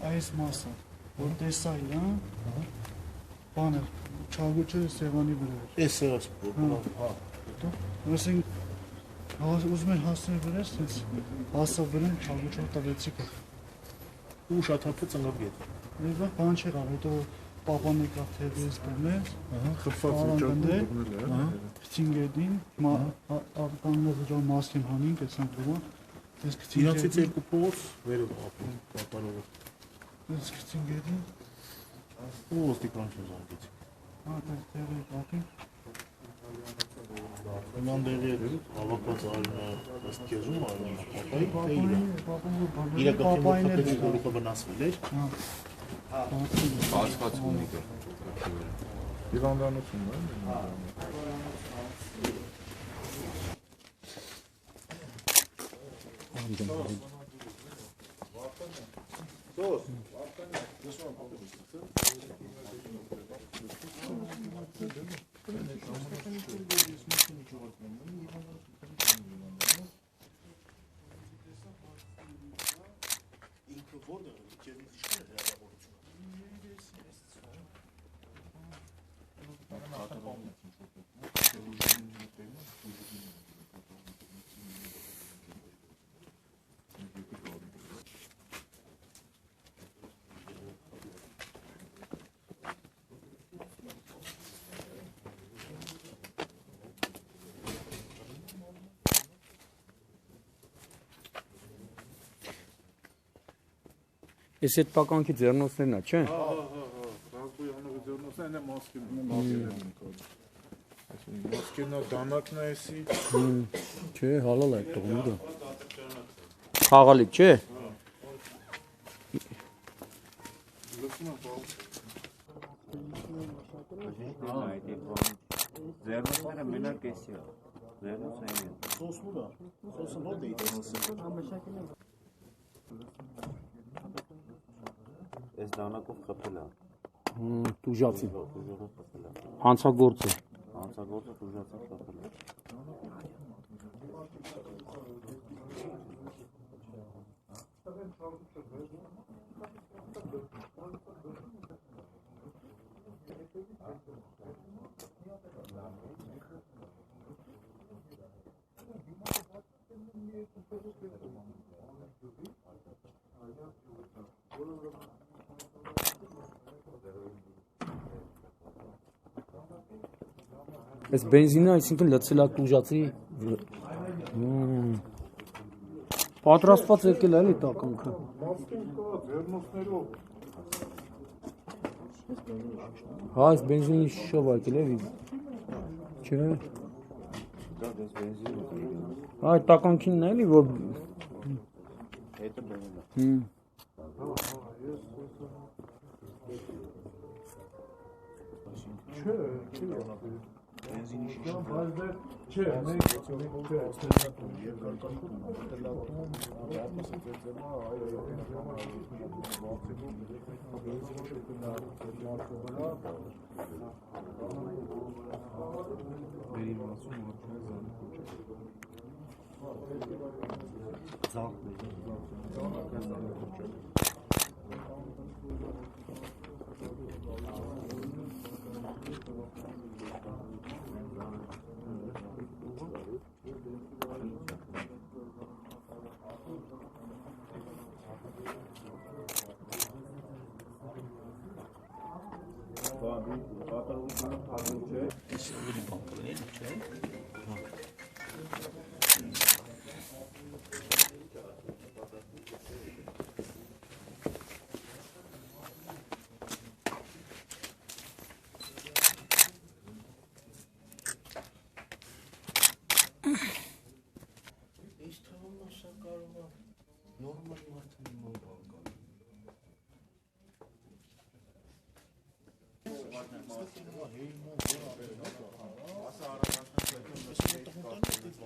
Այս մասը, որ տեսա իրա, բանը, չագուչը սեղանի վրա էր։ Ես սեղաս Ասենք, ուզում են հասնել վրես, հասա վրեն, չագուչով տվեցի կը։ ու շատ հապը ծնգավ գետ։ Եվա բան չեղավ, հետո պապան եկավ թևից բրնեց, խրված վիճակում քթին գետին, կաննով վրով մասկին հանին, կեցանք վրա, իրանցից երկու փողոց վերև ապում, պապարովը։ Ես քթին գետին, ու ոստիկան չզանգեցի։ տեղի ապին, Նման դեղի էր հավակված արինա ըստ կեզում արինա պապայի, թե իրա պապային էր գորուխը վնասվել էր։ Բացված ունիկը։ Հիվանդանությունն է։ Ես այդ տականքի ձեռնոցներն է, չէ՞։ Ռազբոյանովի ձեռնոցներն է մասկենա դանակն է էսի։ Չէ, հալալ է այդ տողները։ Խաղալիք, չէ։ Ձեռնոցները մենակ էսի է։ Ձեռնոցները։ Սոսմուրա, սոսը ո՞ր դե իդեսը։ Այս դանակով խփել է։ Տուժացի։ Տուժողով խփել է։ Հանցագործը։ Հանցագործը տուժացին խփել է։ Այս բենզինը, այսինքն լցել է տուժացի։ Պատրաստված եկել է էլի տականքը։ Ձեռնոցներով։ Հա, այս բենզինի շիշով եկել է, չէ։ Դա դες բենզին է։ Հա, այդ տականքինն է էլի, որ Հետը բերել է։ Չէ, բենզինի շիշը։ Չէ,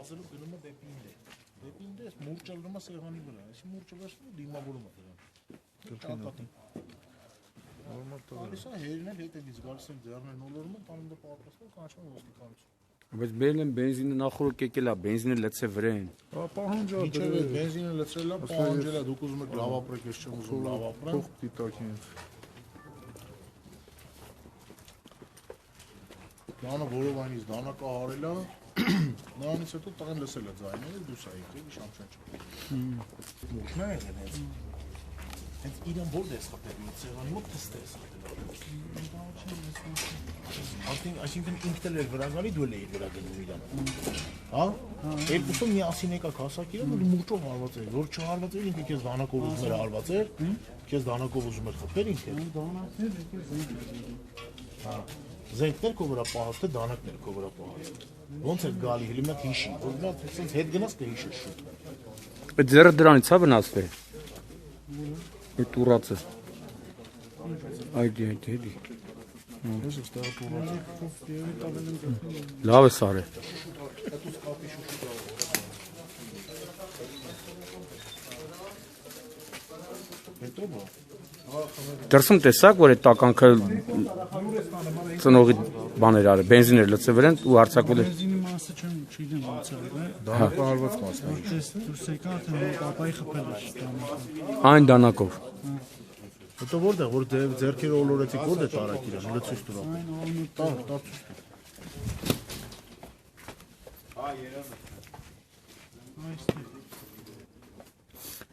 Վազելով գնում է դեպի ինձ։ Դեպի ինձ էս մուրճը գնում է սեղանի վրա։ Այս մուրճը վերցնում ու դիմավորում է դրան։ Ճակատին։ Նորմալ տալ։ Այս հերն էլ հետևից գալիս են ձեռներն ոլորում են, տանում դա պատրաստում, կանչում ոստիկանություն։ Բայց բերել են բենզինը նախորդ եկել է, բենզինը լցե վրան։ Պահանջա Ինչեւ է բենզինը լցրել է, պահանջել է, դուք ուզում եք լավ ապրեք, ես չեմ ուզում լավ ապրեմ։ Փող դիտակին։ Դանը որովայնից դանակը հարել է, նրանից հետո տղեն լսել է ձայները, դուրս է եկել, շամշան չկա։ Մուշն է եղել հենց։ Հենց իրան որ դես խփել, սեղանի մոտ թստ է խփել։ Այսինքն ինքն էլ էր վրա գալի, դու էլ էիր վրա գնում իրան։ Հա? Երկուսը միասին եկաք հասակ իրան, ու մուրճով հարված էր, որ չհարված էր, ինքը քեզ դանակով ուզում էր հարված էր, քեզ դանակով ուզում էր խփել ինքը։ Դանակներ եկել զենք։ Հա։ Զենքներ քո վրա պահած թե դանակներ քո վրա պահած։ Ոնց է գալի, հենց մի հիշի, որ նա sense հետ գնաց կհիշես շուտ։ Այդ ձեռը դրանից է վնասվել։ Այդ տուրացը։ Այդ էդի։ Ես ստեղ տուրացը։ Լավ է սարը։ Հետո բա։ Դրսում տեսակ, որ այդ տականքը ծնողի բաներ արել, բենզիներ լցե վրան ու հարցակվել է։ Բենզինի մասը չգիտեմ ոնց է, Դանակը հարված մասն է։ դες դուրս եկա թե պապայի խփել է դանակը։ Այն դանակով։ Հետո որտեղ որ ձերքերը ոլորեցիք որտեղ տարակ իրան, լցույց տուր։ Այն ալնու Տար ցույց տուր։ այստեղ։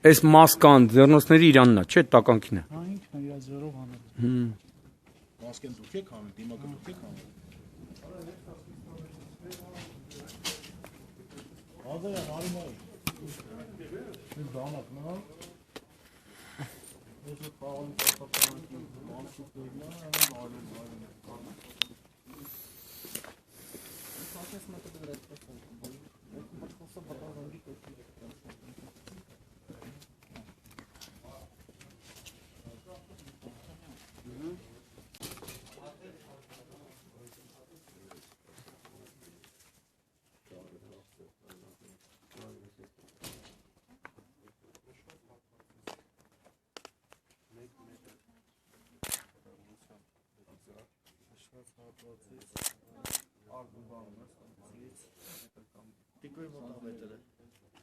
Այս մասկան ձեռնոցների իրանն է, չէ՞ տականքին է։ Հա ինքն է իր ձեռով անել։ Մասկեն դուք եք անել, դիմակը դուք եք անել։ Ադա հարիմայ։ Այս դանակն է։ Ես պահալի պատասխանատու մանսուկներն են, այլն։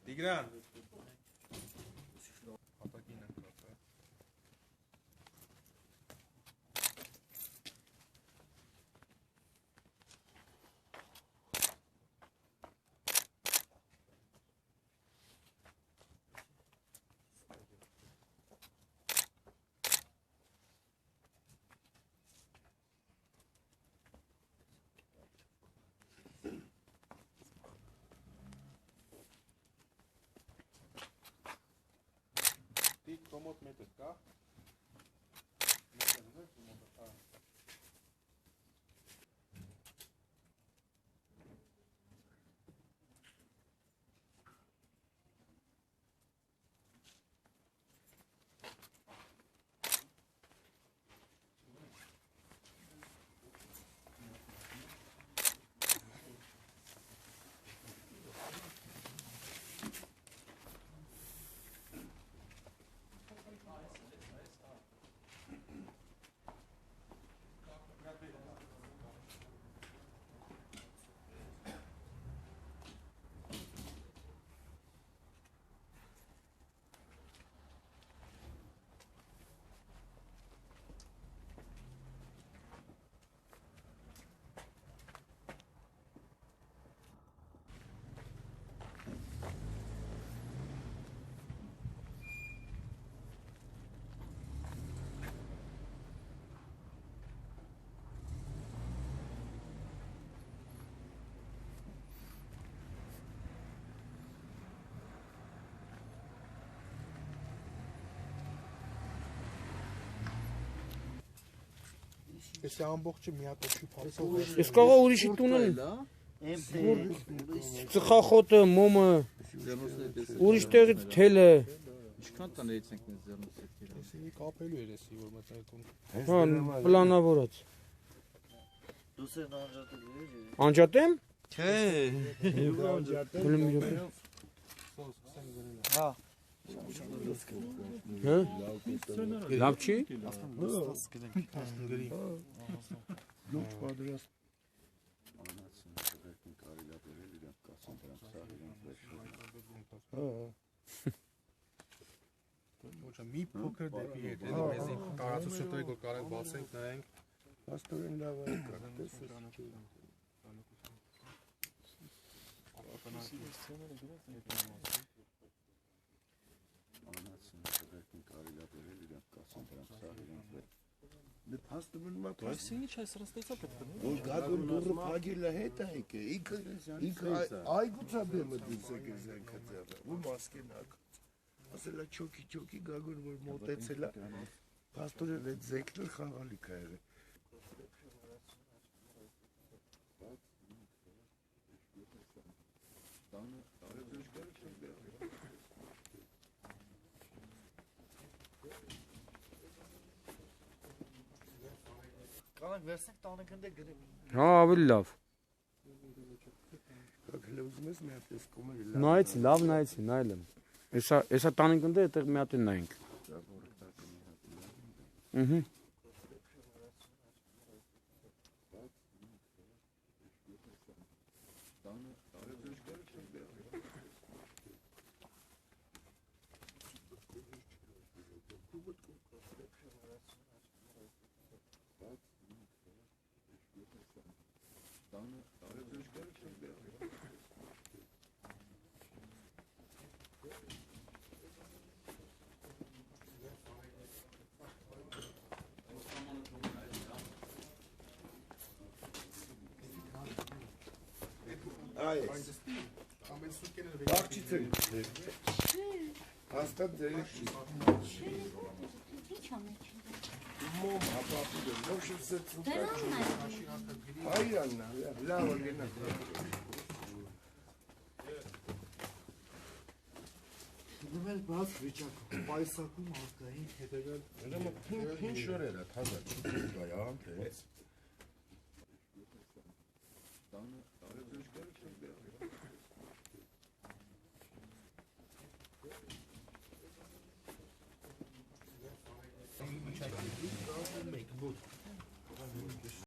Տիգրան։ Կոմոդ մետր կա։ Ես ամբողջը մի հատ չի փոխել։ Ես կարող ուրիշի տունն ծխախոտը, մոմը, ուրիշ տեղից թելը։ Ինչքան տներից ենք մենք ձեռնոցը։ Էսի կապելու էր էսի որ մտածում։ Հա, պլանավորած։ Դու սեր անջատել ես։ Անջատեմ։ Չէ։ Գնում իրոք։ Հա։ Հա։ Լավ չի։ Լուրջ պատրաստ։ Ոչ մի փոքր դեպի հետ, դեպի տարածությունները որ կարենք բացենք, նայենք, Աստորեն լավ է կա, Այսինչ այս ռստեցա պետք է։ որ գադուն դուրը փագիլը հետ է եկե, ինքը այգուցա բեմը դուսեք ես ենքը ձեղը, ու մասկեն ակած, ասել է չոքի գագուն որ մոտեցել է, պաստորեն այդ զեկներ խաղալիք է եղել, Կանանք վերսենք տանենք ընդե գրեմ։ Հա, ավելի լավ։ կակել ուզում ես մի հատ ես կոմեր Նայեցի, լավ նայեցի, նայել եմ։ Էսա տանենք ընդ այդտեղ մի հատ նայենք։ Ըհը։ Այս, բաղջից են, հաստատ ձերեք չի, մոմ հապապուր են, ոչ ես է ծուկա հայրաննա, լավ ագենա Դմել բաց վիճակում, պայսակում արկային հետևել։ Հին շորեր է, թազա, չուկա, յամ, տենց